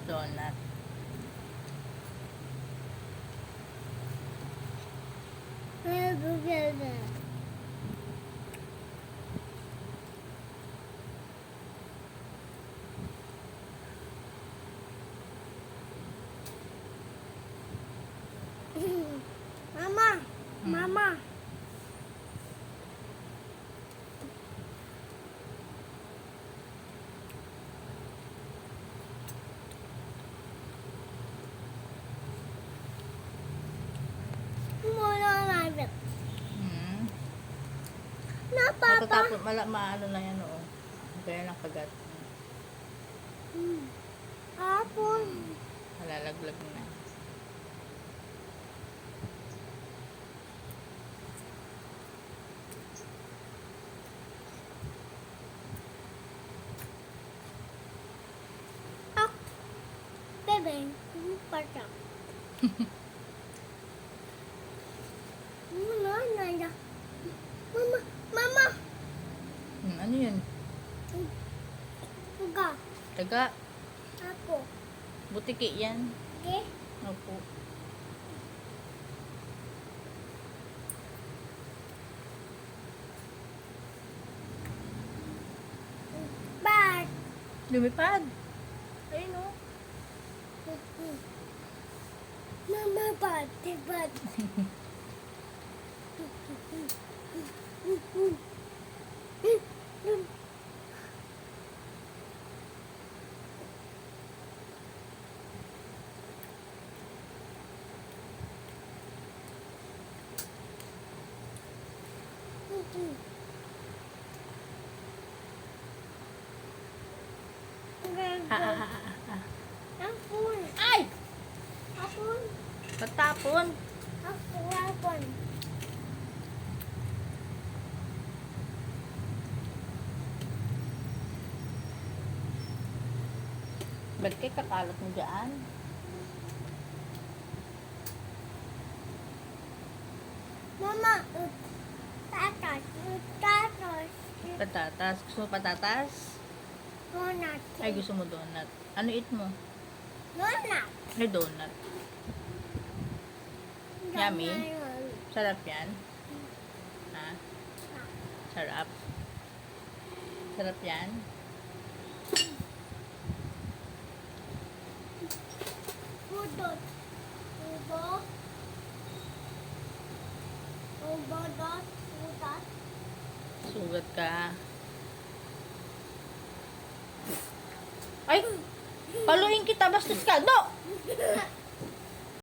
Donut. Mama, Mama. Muna namin. Na, Papa. Matatapos, maano na yan, oo. Kaya lang kagat. Apon. Malalaglag na. Bebe, patak. Mama, Mama, Mama. Ano yun? Uga. Taga. Ako. Butiki yan. Okay? Opo. Bad. Lumipad. Ayun o. Mama, bad. Bad. Apon. Ay! Apon. Patapon. Apon. Ba't kayo kakalat mo dyan? Mama, tatas. Tatas. Patatas. Gusto mo patatas? Donut. Ay, gusto mo donut. Ano eat mo? Donut. Ay, donut. Yummy? Sarap yan? Ha? Sarap? Sarap yan? Udot. Ubo. Ubodot. Udat. Sugat ka. Ay! Paluin kita, bastos ka! No!